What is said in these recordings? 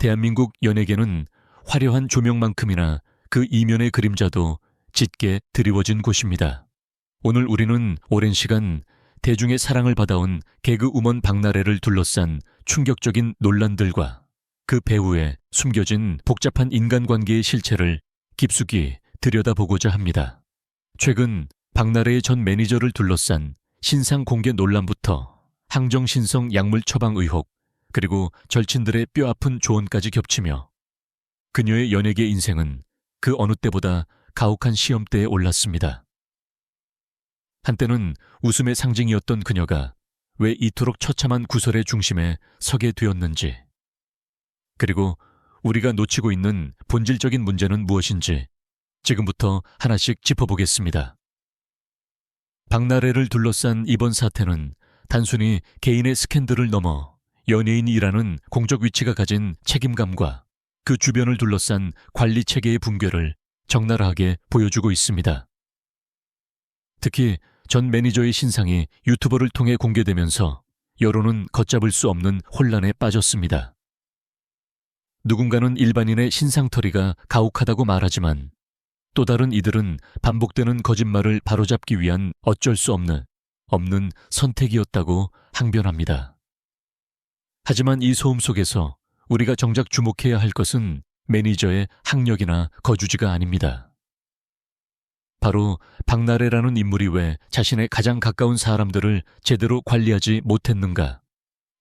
대한민국 연예계는 화려한 조명만큼이나 그 이면의 그림자도 짙게 드리워진 곳입니다. 오늘 우리는 오랜 시간 대중의 사랑을 받아온 개그우먼 박나래를 둘러싼 충격적인 논란들과 그 배후에 숨겨진 복잡한 인간관계의 실체를 깊숙이 들여다보고자 합니다. 최근 박나래의 전 매니저를 둘러싼 신상 공개 논란부터 항정신성 약물 처방 의혹, 그리고 절친들의 뼈아픈 조언까지 겹치며 그녀의 연예계 인생은 그 어느 때보다 가혹한 시험대에 올랐습니다. 한때는 웃음의 상징이었던 그녀가 왜 이토록 처참한 구설의 중심에 서게 되었는지, 그리고 우리가 놓치고 있는 본질적인 문제는 무엇인지 지금부터 하나씩 짚어보겠습니다. 박나래를 둘러싼 이번 사태는 단순히 개인의 스캔들을 넘어 연예인이라는 공적 위치가 가진 책임감과 그 주변을 둘러싼 관리 체계의 붕괴를 적나라하게 보여주고 있습니다. 특히 전 매니저의 신상이 유튜버를 통해 공개되면서 여론은 걷잡을 수 없는 혼란에 빠졌습니다. 누군가는 일반인의 신상털이가 가혹하다고 말하지만 또 다른 이들은 반복되는 거짓말을 바로잡기 위한 어쩔 수 없는 선택이었다고 항변합니다. 하지만 이 소음 속에서 우리가 정작 주목해야 할 것은 매니저의 학력이나 거주지가 아닙니다. 바로 박나래라는 인물이 왜 자신의 가장 가까운 사람들을 제대로 관리하지 못했는가,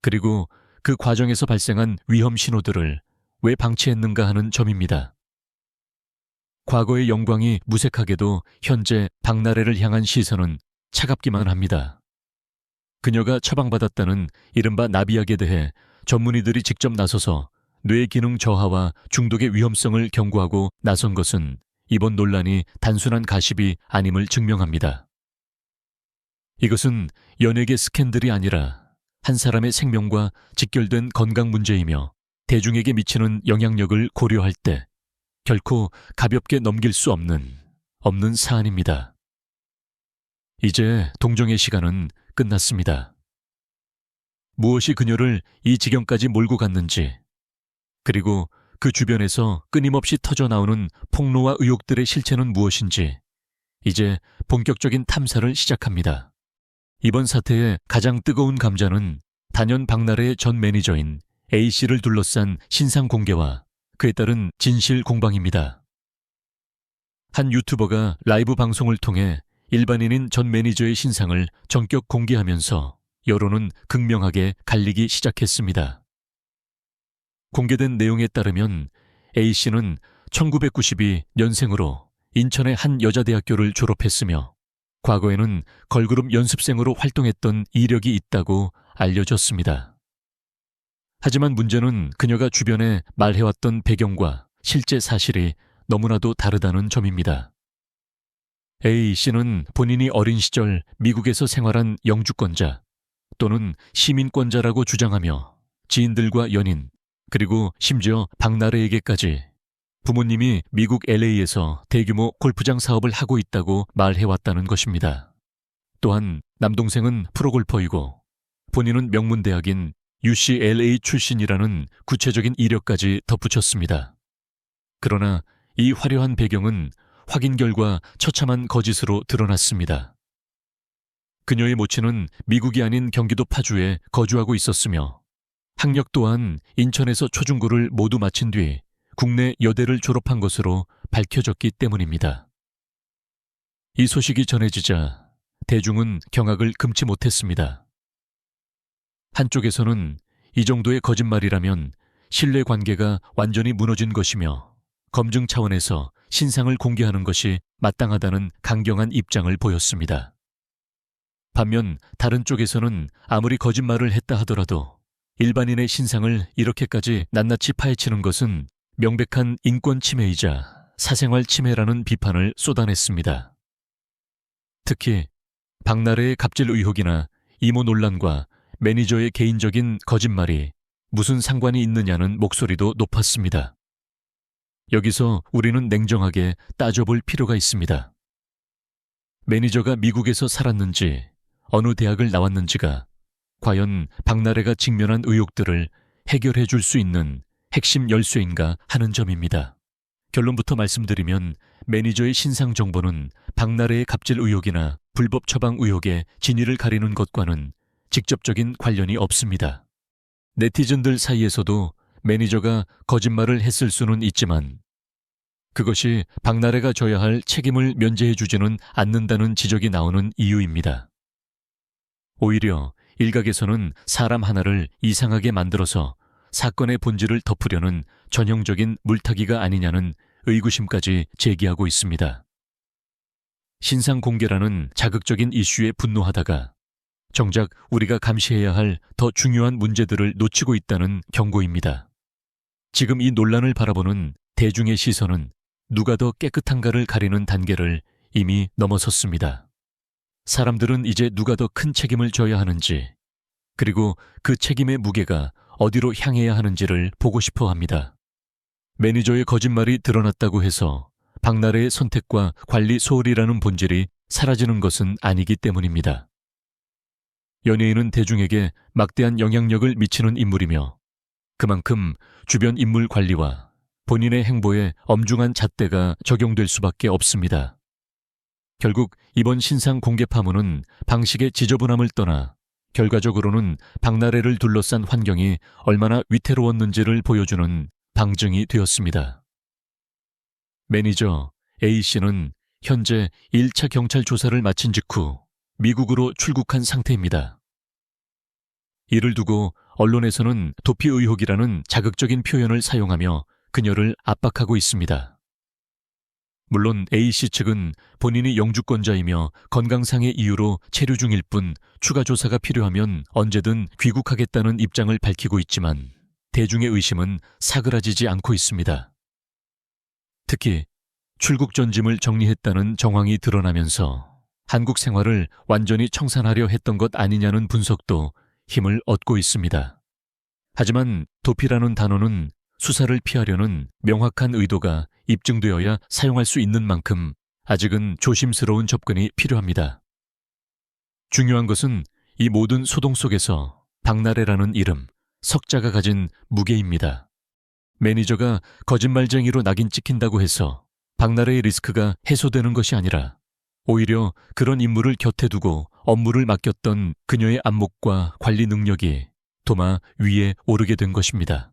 그리고 그 과정에서 발생한 위험 신호들을 왜 방치했는가 하는 점입니다. 과거의 영광이 무색하게도 현재 박나래를 향한 시선은 차갑기만 합니다. 그녀가 처방받았다는 이른바 나비약에 대해 전문의들이 직접 나서서 뇌 기능 저하와 중독의 위험성을 경고하고 나선 것은 이번 논란이 단순한 가십이 아님을 증명합니다. 이것은 연예계 스캔들이 아니라 한 사람의 생명과 직결된 건강 문제이며 대중에게 미치는 영향력을 고려할 때 결코 가볍게 넘길 수 없는 사안입니다. 이제 동정의 시간은 끝났습니다. 무엇이 그녀를 이 지경까지 몰고 갔는지, 그리고 그 주변에서 끊임없이 터져나오는 폭로와 의혹들의 실체는 무엇인지 이제 본격적인 탐사를 시작합니다. 이번 사태의 가장 뜨거운 감자는 단연 박나래의 전 매니저인 A씨를 둘러싼 신상 공개와 그에 따른 진실 공방입니다. 한 유튜버가 라이브 방송을 통해 일반인인 전 매니저의 신상을 전격 공개하면서 여론은 극명하게 갈리기 시작했습니다. 공개된 내용에 따르면 A씨는 1992년생으로 인천의 한 여자대학교를 졸업했으며 과거에는 걸그룹 연습생으로 활동했던 이력이 있다고 알려졌습니다. 하지만 문제는 그녀가 주변에 말해왔던 배경과 실제 사실이 너무나도 다르다는 점입니다. A씨는 본인이 어린 시절 미국에서 생활한 영주권자 또는 시민권자라고 주장하며 지인들과 연인, 그리고 심지어 박나래에게까지 부모님이 미국 LA에서 대규모 골프장 사업을 하고 있다고 말해왔다는 것입니다. 또한 남동생은 프로골퍼이고 본인은 명문대학인 UCLA 출신이라는 구체적인 이력까지 덧붙였습니다. 그러나 이 화려한 배경은 확인 결과 처참한 거짓으로 드러났습니다. 그녀의 모친은 미국이 아닌 경기도 파주에 거주하고 있었으며 학력 또한 인천에서 초중고를 모두 마친 뒤 국내 여대를 졸업한 것으로 밝혀졌기 때문입니다. 이 소식이 전해지자 대중은 경악을 금치 못했습니다. 한쪽에서는 이 정도의 거짓말이라면 신뢰관계가 완전히 무너진 것이며 검증 차원에서 신상을 공개하는 것이 마땅하다는 강경한 입장을 보였습니다. 반면 다른 쪽에서는 아무리 거짓말을 했다 하더라도 일반인의 신상을 이렇게까지 낱낱이 파헤치는 것은 명백한 인권 침해이자 사생활 침해라는 비판을 쏟아냈습니다. 특히 박나래의 갑질 의혹이나 이모 논란과 매니저의 개인적인 거짓말이 무슨 상관이 있느냐는 목소리도 높았습니다. 여기서 우리는 냉정하게 따져볼 필요가 있습니다. 매니저가 미국에서 살았는지 어느 대학을 나왔는지가 과연 박나래가 직면한 의혹들을 해결해 줄 수 있는 핵심 열쇠인가 하는 점입니다. 결론부터 말씀드리면 매니저의 신상 정보는 박나래의 갑질 의혹이나 불법 처방 의혹의 진위를 가리는 것과는 직접적인 관련이 없습니다. 네티즌들 사이에서도 매니저가 거짓말을 했을 수는 있지만 그것이 박나래가 져야 할 책임을 면제해주지는 않는다는 지적이 나오는 이유입니다. 오히려 일각에서는 사람 하나를 이상하게 만들어서 사건의 본질을 덮으려는 전형적인 물타기가 아니냐는 의구심까지 제기하고 있습니다. 신상 공개라는 자극적인 이슈에 분노하다가 정작 우리가 감시해야 할 더 중요한 문제들을 놓치고 있다는 경고입니다. 지금 이 논란을 바라보는 대중의 시선은 누가 더 깨끗한가를 가리는 단계를 이미 넘어섰습니다. 사람들은 이제 누가 더 큰 책임을 져야 하는지, 그리고 그 책임의 무게가 어디로 향해야 하는지를 보고 싶어 합니다. 매니저의 거짓말이 드러났다고 해서 박나래의 선택과 관리 소홀이라는 본질이 사라지는 것은 아니기 때문입니다. 연예인은 대중에게 막대한 영향력을 미치는 인물이며 그만큼 주변 인물 관리와 본인의 행보에 엄중한 잣대가 적용될 수밖에 없습니다. 결국 이번 신상 공개 파문은 방식의 지저분함을 떠나 결과적으로는 박나래를 둘러싼 환경이 얼마나 위태로웠는지를 보여주는 방증이 되었습니다. 매니저 A씨는 현재 1차 경찰 조사를 마친 직후 미국으로 출국한 상태입니다. 이를 두고 언론에서는 도피 의혹이라는 자극적인 표현을 사용하며 그녀를 압박하고 있습니다. 물론 A씨 측은 본인이 영주권자이며 건강상의 이유로 체류 중일 뿐 추가 조사가 필요하면 언제든 귀국하겠다는 입장을 밝히고 있지만 대중의 의심은 사그라지지 않고 있습니다. 특히 출국 전짐을 정리했다는 정황이 드러나면서 한국 생활을 완전히 청산하려 했던 것 아니냐는 분석도 힘을 얻고 있습니다. 하지만 도피라는 단어는 수사를 피하려는 명확한 의도가 입증되어야 사용할 수 있는 만큼 아직은 조심스러운 접근이 필요합니다. 중요한 것은 이 모든 소동 속에서 박나래라는 이름, 석자가 가진 무게입니다. 매니저가 거짓말쟁이로 낙인 찍힌다고 해서 박나래의 리스크가 해소되는 것이 아니라 오히려 그런 인물을 곁에 두고 업무를 맡겼던 그녀의 안목과 관리 능력이 도마 위에 오르게 된 것입니다.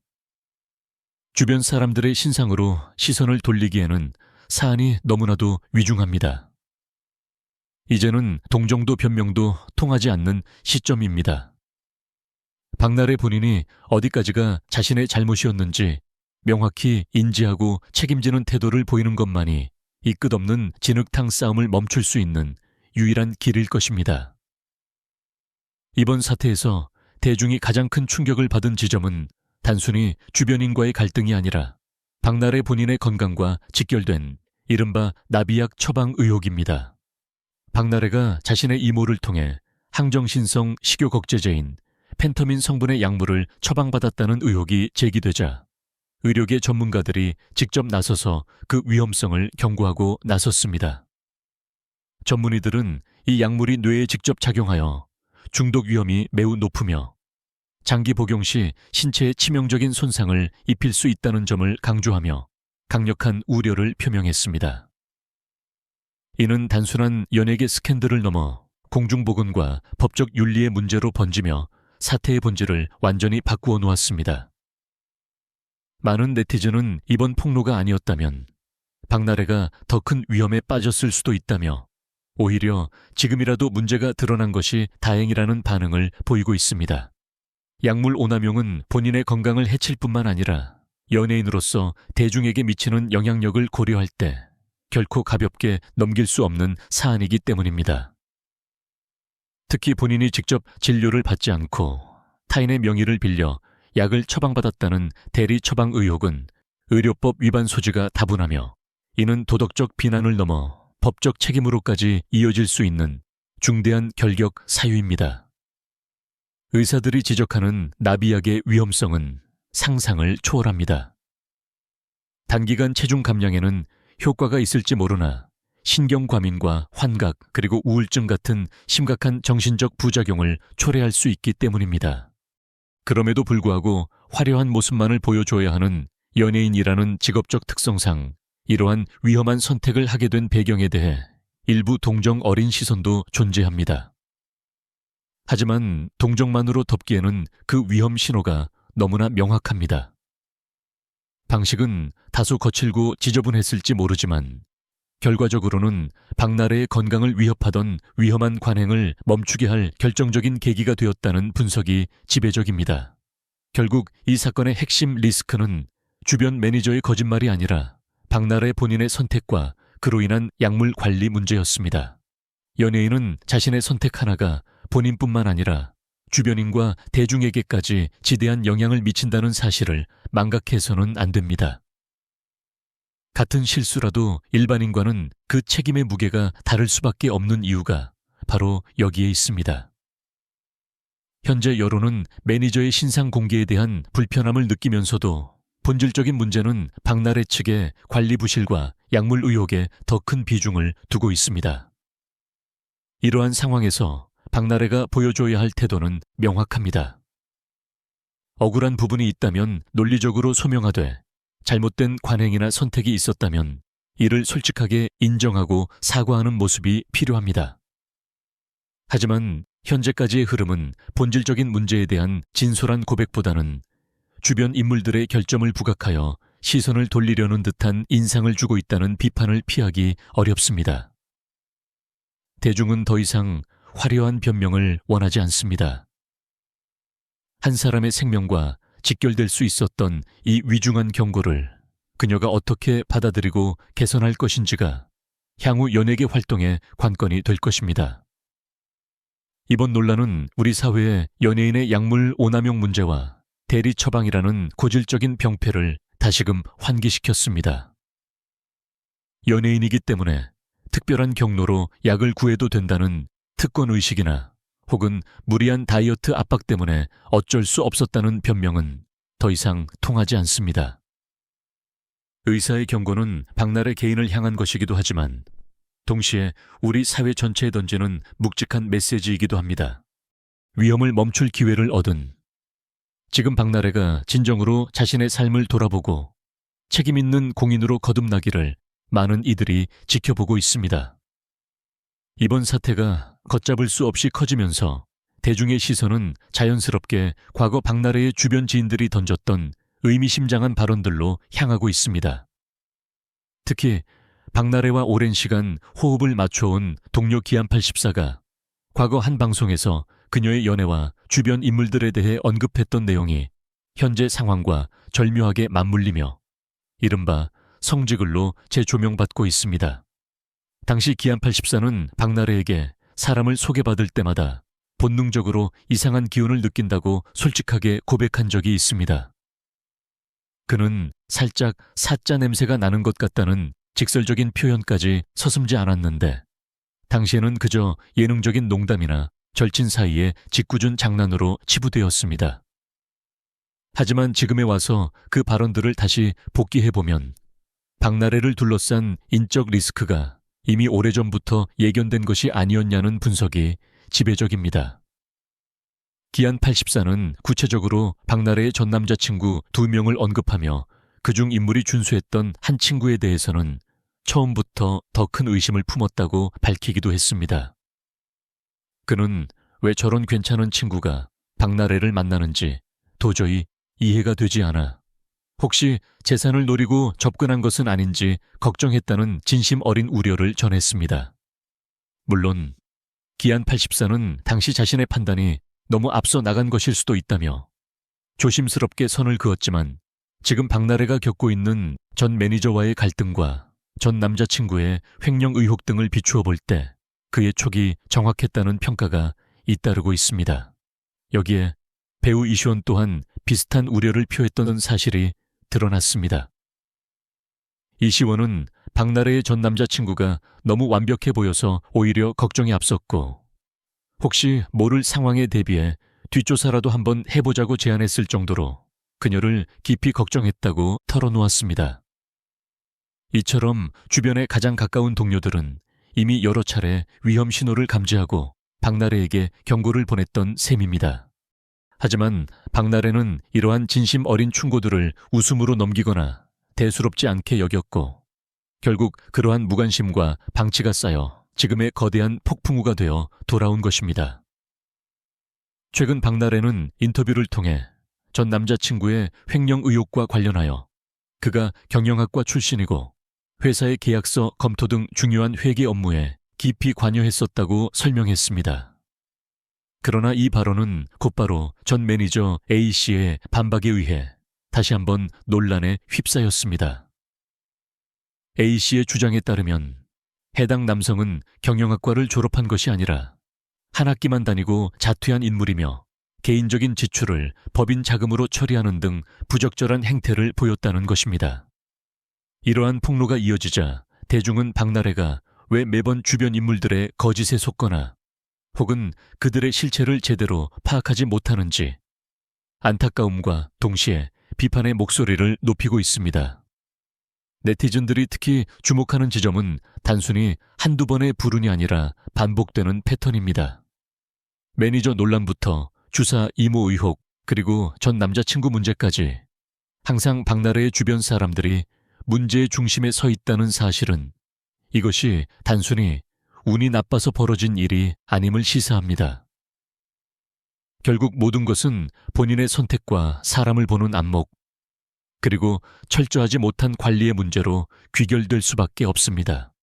주변 사람들의 신상으로 시선을 돌리기에는 사안이 너무나도 위중합니다. 이제는 동정도 변명도 통하지 않는 시점입니다. 박나래 본인이 어디까지가 자신의 잘못이었는지 명확히 인지하고 책임지는 태도를 보이는 것만이 이 끝없는 진흙탕 싸움을 멈출 수 있는 유일한 길일 것입니다. 이번 사태에서 대중이 가장 큰 충격을 받은 지점은 단순히 주변인과의 갈등이 아니라 박나래 본인의 건강과 직결된 이른바 나비약 처방 의혹입니다. 박나래가 자신의 이모를 통해 항정신성 식욕억제제인 펜터민 성분의 약물을 처방받았다는 의혹이 제기되자 의료계 전문가들이 직접 나서서 그 위험성을 경고하고 나섰습니다. 전문의들은 이 약물이 뇌에 직접 작용하여 중독 위험이 매우 높으며 장기 복용 시 신체에 치명적인 손상을 입힐 수 있다는 점을 강조하며 강력한 우려를 표명했습니다. 이는 단순한 연예계 스캔들을 넘어 공중보건과 법적 윤리의 문제로 번지며 사태의 본질을 완전히 바꾸어 놓았습니다. 많은 네티즌은 이번 폭로가 아니었다면 박나래가 더 큰 위험에 빠졌을 수도 있다며 오히려 지금이라도 문제가 드러난 것이 다행이라는 반응을 보이고 있습니다. 약물 오남용은 본인의 건강을 해칠 뿐만 아니라 연예인으로서 대중에게 미치는 영향력을 고려할 때 결코 가볍게 넘길 수 없는 사안이기 때문입니다. 특히 본인이 직접 진료를 받지 않고 타인의 명의를 빌려 약을 처방받았다는 대리 처방 의혹은 의료법 위반 소지가 다분하며 이는 도덕적 비난을 넘어 법적 책임으로까지 이어질 수 있는 중대한 결격 사유입니다. 의사들이 지적하는 나비약의 위험성은 상상을 초월합니다. 단기간 체중 감량에는 효과가 있을지 모르나 신경과민과 환각 그리고 우울증 같은 심각한 정신적 부작용을 초래할 수 있기 때문입니다. 그럼에도 불구하고 화려한 모습만을 보여줘야 하는 연예인이라는 직업적 특성상 이러한 위험한 선택을 하게 된 배경에 대해 일부 동정 어린 시선도 존재합니다. 하지만 동정만으로 덮기에는 그 위험 신호가 너무나 명확합니다. 방식은 다소 거칠고 지저분했을지 모르지만 결과적으로는 박나래의 건강을 위협하던 위험한 관행을 멈추게 할 결정적인 계기가 되었다는 분석이 지배적입니다. 결국 이 사건의 핵심 리스크는 주변 매니저의 거짓말이 아니라 박나래 본인의 선택과 그로 인한 약물 관리 문제였습니다. 연예인은 자신의 선택 하나가 본인뿐만 아니라 주변인과 대중에게까지 지대한 영향을 미친다는 사실을 망각해서는 안 됩니다. 같은 실수라도 일반인과는 그 책임의 무게가 다를 수밖에 없는 이유가 바로 여기에 있습니다. 현재 여론은 매니저의 신상 공개에 대한 불편함을 느끼면서도 본질적인 문제는 박나래 측의 관리 부실과 약물 의혹에 더 큰 비중을 두고 있습니다. 이러한 상황에서 박나래가 보여줘야 할 태도는 명확합니다. 억울한 부분이 있다면 논리적으로 소명하되 잘못된 관행이나 선택이 있었다면 이를 솔직하게 인정하고 사과하는 모습이 필요합니다. 하지만 현재까지의 흐름은 본질적인 문제에 대한 진솔한 고백보다는 주변 인물들의 결점을 부각하여 시선을 돌리려는 듯한 인상을 주고 있다는 비판을 피하기 어렵습니다. 대중은 더 이상 화려한 변명을 원하지 않습니다. 한 사람의 생명과 직결될 수 있었던 이 위중한 경고를 그녀가 어떻게 받아들이고 개선할 것인지가 향후 연예계 활동의 관건이 될 것입니다. 이번 논란은 우리 사회의 연예인의 약물 오남용 문제와 대리 처방이라는 고질적인 병폐를 다시금 환기시켰습니다. 연예인이기 때문에 특별한 경로로 약을 구해도 된다는 특권의식이나 혹은 무리한 다이어트 압박 때문에 어쩔 수 없었다는 변명은 더 이상 통하지 않습니다. 의사의 경고는 박나래 개인을 향한 것이기도 하지만 동시에 우리 사회 전체에 던지는 묵직한 메시지이기도 합니다. 위험을 멈출 기회를 얻은 지금 박나래가 진정으로 자신의 삶을 돌아보고 책임 있는 공인으로 거듭나기를 많은 이들이 지켜보고 있습니다. 이번 사태가 걷잡을 수 없이 커지면서 대중의 시선은 자연스럽게 과거 박나래의 주변 지인들이 던졌던 의미심장한 발언들로 향하고 있습니다. 특히 박나래와 오랜 시간 호흡을 맞춰온 동료 기안84가 과거 한 방송에서 그녀의 연애와 주변 인물들에 대해 언급했던 내용이 현재 상황과 절묘하게 맞물리며 이른바 성지글로 재조명받고 있습니다. 당시 기안84는 박나래에게 사람을 소개받을 때마다 본능적으로 이상한 기운을 느낀다고 솔직하게 고백한 적이 있습니다. 그는 살짝 사짜 냄새가 나는 것 같다는 직설적인 표현까지 서슴지 않았는데 당시에는 그저 예능적인 농담이나 절친 사이의 짓궂은 장난으로 치부되었습니다. 하지만 지금에 와서 그 발언들을 다시 복기해보면 박나래를 둘러싼 인적 리스크가 이미 오래전부터 예견된 것이 아니었냐는 분석이 지배적입니다. 기안84는 구체적으로 박나래의 전 남자친구 2명을 언급하며 그중 인물이 준수했던 한 친구에 대해서는 처음부터 더 큰 의심을 품었다고 밝히기도 했습니다. 그는 왜 저런 괜찮은 친구가 박나래를 만나는지 도저히 이해가 되지 않아 혹시 재산을 노리고 접근한 것은 아닌지 걱정했다는 진심 어린 우려를 전했습니다. 물론 기안84는 당시 자신의 판단이 너무 앞서 나간 것일 수도 있다며 조심스럽게 선을 그었지만 지금 박나래가 겪고 있는 전 매니저와의 갈등과 전 남자친구의 횡령 의혹 등을 비추어 볼 때 그의 촉이 정확했다는 평가가 잇따르고 있습니다. 여기에 배우 이시원 또한 비슷한 우려를 표했던 사실이 드러났습니다. 이시원은 박나래의 전 남자친구가 너무 완벽해 보여서 오히려 걱정이 앞섰고 혹시 모를 상황에 대비해 뒷조사라도 한번 해보자고 제안했을 정도로 그녀를 깊이 걱정했다고 털어놓았습니다. 이처럼 주변의 가장 가까운 동료들은 이미 여러 차례 위험 신호를 감지하고 박나래에게 경고를 보냈던 셈입니다. 하지만 박나래는 이러한 진심 어린 충고들을 웃음으로 넘기거나 대수롭지 않게 여겼고 결국 그러한 무관심과 방치가 쌓여 지금의 거대한 폭풍우가 되어 돌아온 것입니다. 최근 박나래는 인터뷰를 통해 전 남자친구의 횡령 의혹과 관련하여 그가 경영학과 출신이고 회사의 계약서 검토 등 중요한 회계 업무에 깊이 관여했었다고 설명했습니다. 그러나 이 발언은 곧바로 전 매니저 A씨의 반박에 의해 다시 한번 논란에 휩싸였습니다. A씨의 주장에 따르면 해당 남성은 경영학과를 졸업한 것이 아니라 한 학기만 다니고 자퇴한 인물이며 개인적인 지출을 법인 자금으로 처리하는 등 부적절한 행태를 보였다는 것입니다. 이러한 폭로가 이어지자 대중은 박나래가 왜 매번 주변 인물들의 거짓에 속거나 혹은 그들의 실체를 제대로 파악하지 못하는지 안타까움과 동시에 비판의 목소리를 높이고 있습니다. 네티즌들이 특히 주목하는 지점은 단순히 한두 번의 불운이 아니라 반복되는 패턴입니다. 매니저 논란부터 주사 이모 의혹 그리고 전 남자친구 문제까지 항상 박나래의 주변 사람들이 문제의 중심에 서 있다는 사실은 이것이 단순히 운이 나빠서 벌어진 일이 아님을 시사합니다. 결국 모든 것은 본인의 선택과 사람을 보는 안목, 그리고 철저하지 못한 관리의 문제로 귀결될 수밖에 없습니다.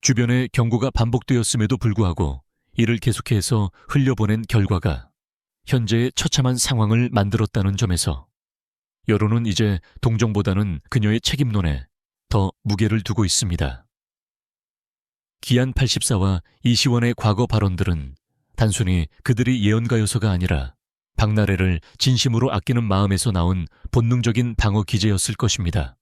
주변의 경고가 반복되었음에도 불구하고 이를 계속해서 흘려보낸 결과가 현재의 처참한 상황을 만들었다는 점에서 여론은 이제 동정보다는 그녀의 책임론에 더 무게를 두고 있습니다. 기안 84와 이시원의 과거 발언들은 단순히 그들이 예언가여서가 아니라 박나래를 진심으로 아끼는 마음에서 나온 본능적인 방어 기제였을 것입니다.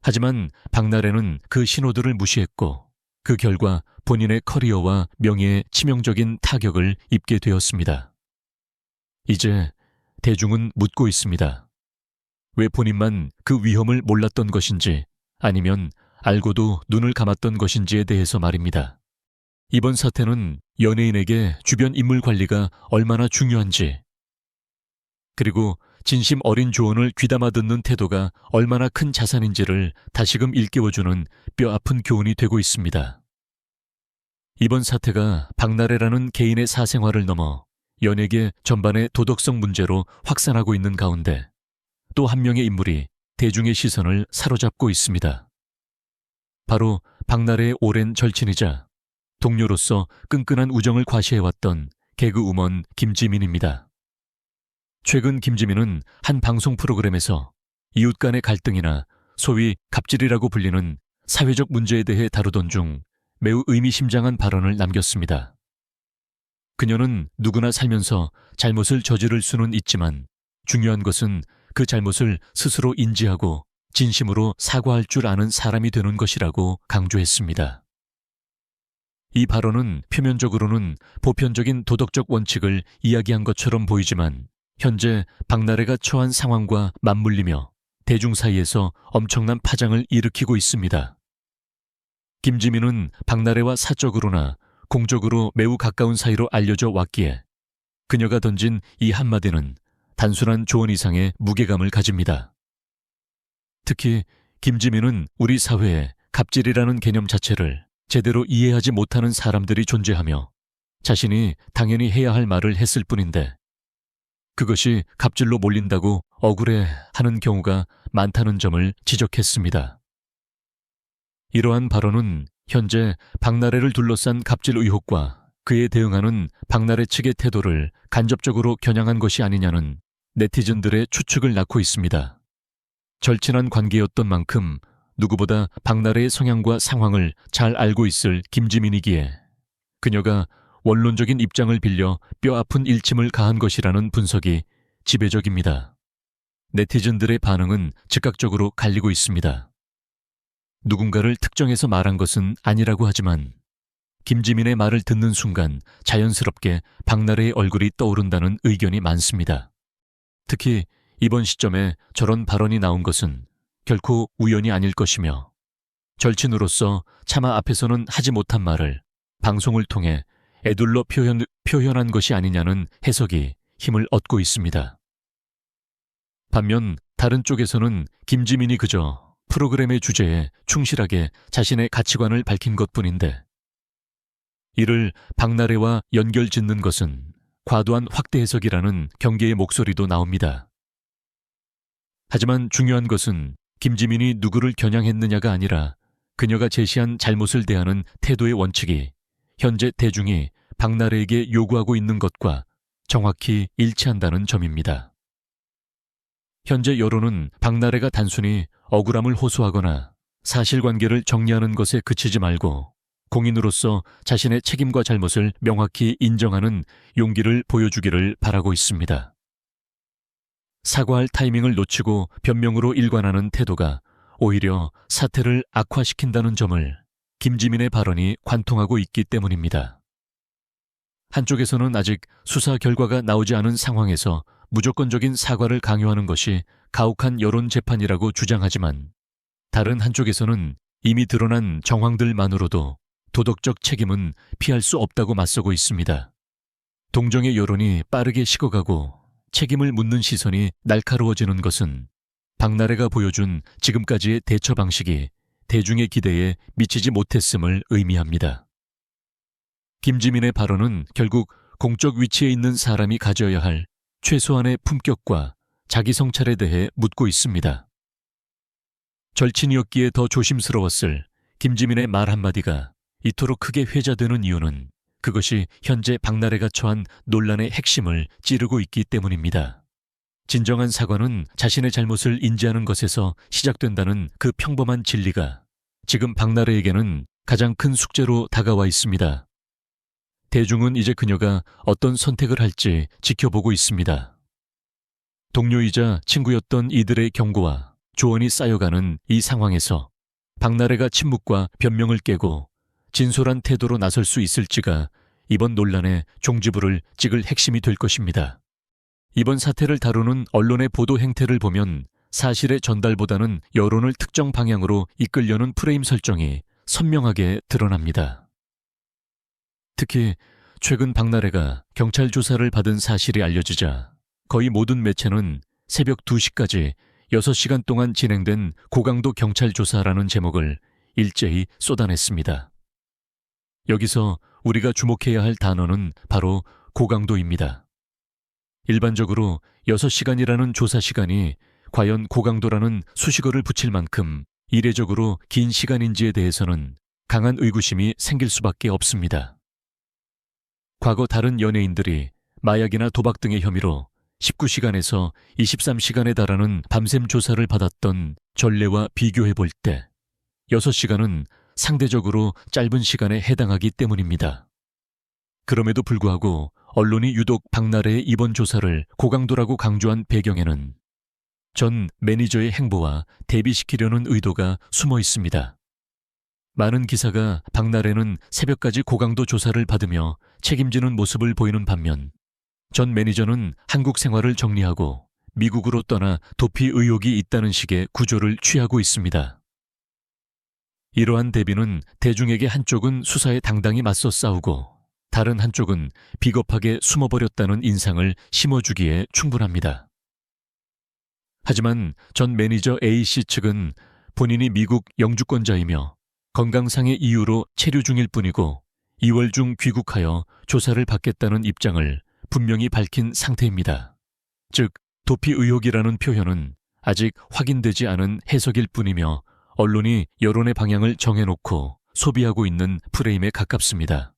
하지만 박나래는 그 신호들을 무시했고 그 결과 본인의 커리어와 명예에 치명적인 타격을 입게 되었습니다. 이제 대중은 묻고 있습니다. 왜 본인만 그 위험을 몰랐던 것인지 아니면 알고도 눈을 감았던 것인지에 대해서 말입니다. 이번 사태는 연예인에게 주변 인물 관리가 얼마나 중요한지, 그리고 진심 어린 조언을 귀담아 듣는 태도가 얼마나 큰 자산인지를 다시금 일깨워주는 뼈아픈 교훈이 되고 있습니다. 이번 사태가 박나래라는 개인의 사생활을 넘어 연예계 전반의 도덕성 문제로 확산하고 있는 가운데 또 한 명의 인물이 대중의 시선을 사로잡고 있습니다. 바로 박나래의 오랜 절친이자 동료로서 끈끈한 우정을 과시해왔던 개그우먼 김지민입니다. 최근 김지민은 한 방송 프로그램에서 이웃 간의 갈등이나 소위 갑질이라고 불리는 사회적 문제에 대해 다루던 중 매우 의미심장한 발언을 남겼습니다. 그녀는 누구나 살면서 잘못을 저지를 수는 있지만 중요한 것은 그 잘못을 스스로 인지하고 진심으로 사과할 줄 아는 사람이 되는 것이라고 강조했습니다. 이 발언은 표면적으로는 보편적인 도덕적 원칙을 이야기한 것처럼 보이지만 현재 박나래가 처한 상황과 맞물리며 대중 사이에서 엄청난 파장을 일으키고 있습니다. 김지민은 박나래와 사적으로나 공적으로 매우 가까운 사이로 알려져 왔기에 그녀가 던진 이 한마디는 단순한 조언 이상의 무게감을 가집니다. 특히 김지민은 우리 사회에 갑질이라는 개념 자체를 제대로 이해하지 못하는 사람들이 존재하며 자신이 당연히 해야 할 말을 했을 뿐인데 그것이 갑질로 몰린다고 억울해 하는 경우가 많다는 점을 지적했습니다. 이러한 발언은 현재 박나래를 둘러싼 갑질 의혹과 그에 대응하는 박나래 측의 태도를 간접적으로 겨냥한 것이 아니냐는 네티즌들의 추측을 낳고 있습니다. 절친한 관계였던 만큼 누구보다 박나래의 성향과 상황을 잘 알고 있을 김지민이기에 그녀가 원론적인 입장을 빌려 뼈아픈 일침을 가한 것이라는 분석이 지배적입니다. 네티즌들의 반응은 즉각적으로 갈리고 있습니다. 누군가를 특정해서 말한 것은 아니라고 하지만 김지민의 말을 듣는 순간 자연스럽게 박나래의 얼굴이 떠오른다는 의견이 많습니다. 특히 이번 시점에 저런 발언이 나온 것은 결코 우연이 아닐 것이며 절친으로서 차마 앞에서는 하지 못한 말을 방송을 통해 애둘러 표현한 것이 아니냐는 해석이 힘을 얻고 있습니다. 반면 다른 쪽에서는 김지민이 그저 프로그램의 주제에 충실하게 자신의 가치관을 밝힌 것뿐인데 이를 박나래와 연결짓는 것은 과도한 확대 해석이라는 경계의 목소리도 나옵니다. 하지만 중요한 것은 김지민이 누구를 겨냥했느냐가 아니라 그녀가 제시한 잘못을 대하는 태도의 원칙이 현재 대중이 박나래에게 요구하고 있는 것과 정확히 일치한다는 점입니다. 현재 여론은 박나래가 단순히 억울함을 호소하거나 사실관계를 정리하는 것에 그치지 말고 공인으로서 자신의 책임과 잘못을 명확히 인정하는 용기를 보여주기를 바라고 있습니다. 사과할 타이밍을 놓치고 변명으로 일관하는 태도가 오히려 사태를 악화시킨다는 점을 김지민의 발언이 관통하고 있기 때문입니다. 한쪽에서는 아직 수사 결과가 나오지 않은 상황에서 무조건적인 사과를 강요하는 것이 가혹한 여론 재판이라고 주장하지만 다른 한쪽에서는 이미 드러난 정황들만으로도 도덕적 책임은 피할 수 없다고 맞서고 있습니다. 동정의 여론이 빠르게 식어가고 책임을 묻는 시선이 날카로워지는 것은 박나래가 보여준 지금까지의 대처 방식이 대중의 기대에 미치지 못했음을 의미합니다. 김지민의 발언은 결국 공적 위치에 있는 사람이 가져야 할 최소한의 품격과 자기 성찰에 대해 묻고 있습니다. 절친이었기에 더 조심스러웠을 김지민의 말 한마디가 이토록 크게 회자되는 이유는 그것이 현재 박나래가 처한 논란의 핵심을 찌르고 있기 때문입니다. 진정한 사과는 자신의 잘못을 인지하는 것에서 시작된다는 그 평범한 진리가 지금 박나래에게는 가장 큰 숙제로 다가와 있습니다. 대중은 이제 그녀가 어떤 선택을 할지 지켜보고 있습니다. 동료이자 친구였던 이들의 경고와 조언이 쌓여가는 이 상황에서 박나래가 침묵과 변명을 깨고 진솔한 태도로 나설 수 있을지가 이번 논란의 종지부를 찍을 핵심이 될 것입니다. 이번 사태를 다루는 언론의 보도 행태를 보면 사실의 전달보다는 여론을 특정 방향으로 이끌려는 프레임 설정이 선명하게 드러납니다. 특히 최근 박나래가 경찰 조사를 받은 사실이 알려지자 거의 모든 매체는 새벽 2시까지 6시간 동안 진행된 고강도 경찰 조사라는 제목을 일제히 쏟아냈습니다. 여기서 우리가 주목해야 할 단어는 바로 고강도입니다. 일반적으로 6시간이라는 조사 시간이 과연 고강도라는 수식어를 붙일 만큼 이례적으로 긴 시간인지에 대해서는 강한 의구심이 생길 수밖에 없습니다. 과거 다른 연예인들이 마약이나 도박 등의 혐의로 19시간에서 23시간에 달하는 밤샘 조사를 받았던 전례와 비교해 볼 때 6시간은 상대적으로 짧은 시간에 해당하기 때문입니다. 그럼에도 불구하고 언론이 유독 박나래의 이번 조사를 고강도라고 강조한 배경에는 전 매니저의 행보와 대비시키려는 의도가 숨어 있습니다. 많은 기사가 박나래는 새벽까지 고강도 조사를 받으며 책임지는 모습을 보이는 반면 전 매니저는 한국 생활을 정리하고 미국으로 떠나 도피 의혹이 있다는 식의 구조를 취하고 있습니다. 이러한 대비는 대중에게 한쪽은 수사에 당당히 맞서 싸우고 다른 한쪽은 비겁하게 숨어버렸다는 인상을 심어주기에 충분합니다. 하지만 전 매니저 A씨 측은 본인이 미국 영주권자이며 건강상의 이유로 체류 중일 뿐이고 2월 중 귀국하여 조사를 받겠다는 입장을 분명히 밝힌 상태입니다. 즉, 도피 의혹이라는 표현은 아직 확인되지 않은 해석일 뿐이며 언론이 여론의 방향을 정해놓고 소비하고 있는 프레임에 가깝습니다.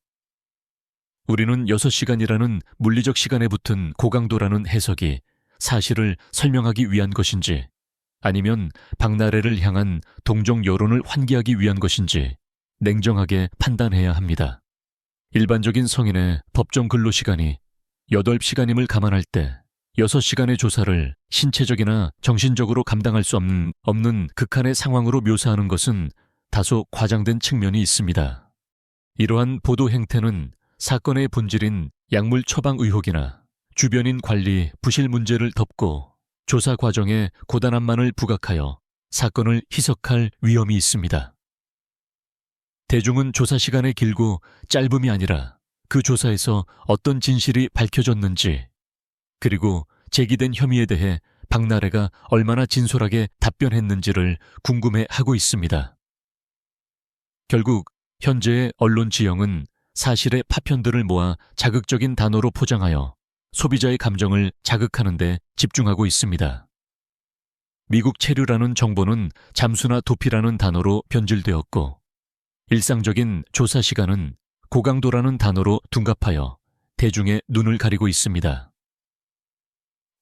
우리는 6시간이라는 물리적 시간에 붙은 고강도라는 해석이 사실을 설명하기 위한 것인지 아니면 박나래를 향한 동정 여론을 환기하기 위한 것인지 냉정하게 판단해야 합니다. 일반적인 성인의 법정 근로시간이 8시간임을 감안할 때 6시간의 조사를 신체적이나 정신적으로 감당할 수 없는 극한의 상황으로 묘사하는 것은 다소 과장된 측면이 있습니다. 이러한 보도 행태는 사건의 본질인 약물 처방 의혹이나 주변인 관리 부실 문제를 덮고 조사 과정에 고단함만을 부각하여 사건을 희석할 위험이 있습니다. 대중은 조사 시간의 길고 짧음이 아니라 그 조사에서 어떤 진실이 밝혀졌는지, 그리고 제기된 혐의에 대해 박나래가 얼마나 진솔하게 답변했는지를 궁금해하고 있습니다. 결국 현재의 언론 지형은 사실의 파편들을 모아 자극적인 단어로 포장하여 소비자의 감정을 자극하는 데 집중하고 있습니다. 미국 체류라는 정보는 잠수나 도피라는 단어로 변질되었고, 일상적인 조사 시간은 고강도라는 단어로 둔갑하여 대중의 눈을 가리고 있습니다.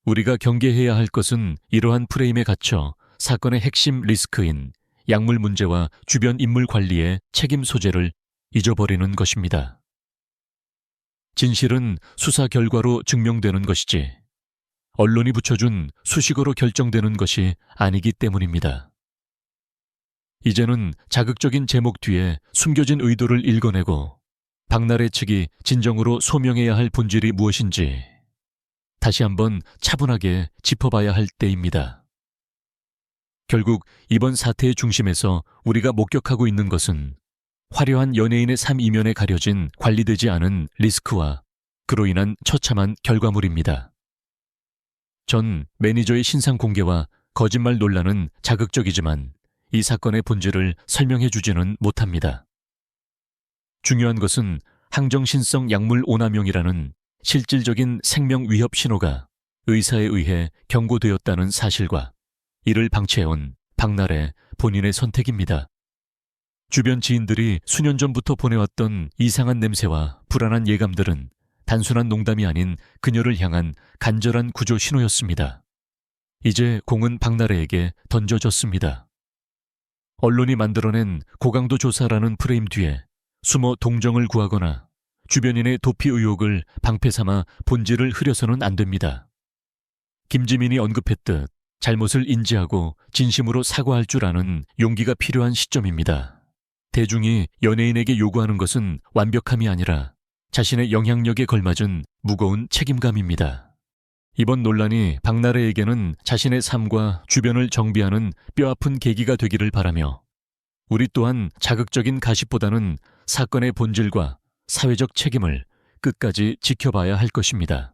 우리가 경계해야 할 것은 이러한 프레임에 갇혀 사건의 핵심 리스크인 약물 문제와 주변 인물 관리의 책임 소재를 잊어버리는 것입니다. 진실은 수사 결과로 증명되는 것이지 언론이 붙여준 수식어로 결정되는 것이 아니기 때문입니다. 이제는 자극적인 제목 뒤에 숨겨진 의도를 읽어내고 박나래 측이 진정으로 소명해야 할 본질이 무엇인지 다시 한번 차분하게 짚어봐야 할 때입니다. 결국 이번 사태의 중심에서 우리가 목격하고 있는 것은 화려한 연예인의 삶 이면에 가려진 관리되지 않은 리스크와 그로 인한 처참한 결과물입니다. 전 매니저의 신상 공개와 거짓말 논란은 자극적이지만 이 사건의 본질을 설명해주지는 못합니다. 중요한 것은 항정신성 약물 오남용이라는 실질적인 생명 위협 신호가 의사에 의해 경고되었다는 사실과 이를 방치해온 박나래 본인의 선택입니다. 주변 지인들이 수년 전부터 보내왔던 이상한 냄새와 불안한 예감들은 단순한 농담이 아닌 그녀를 향한 간절한 구조 신호였습니다. 이제 공은 박나래에게 던져졌습니다. 언론이 만들어낸 고강도 조사라는 프레임 뒤에 숨어 동정을 구하거나 주변인의 도피 의혹을 방패 삼아 본질을 흐려서는 안 됩니다. 김지민이 언급했듯 잘못을 인지하고 진심으로 사과할 줄 아는 용기가 필요한 시점입니다. 대중이 연예인에게 요구하는 것은 완벽함이 아니라 자신의 영향력에 걸맞은 무거운 책임감입니다. 이번 논란이 박나래에게는 자신의 삶과 주변을 정비하는 뼈아픈 계기가 되기를 바라며 우리 또한 자극적인 가십보다는 사건의 본질과 사회적 책임을 끝까지 지켜봐야 할 것입니다.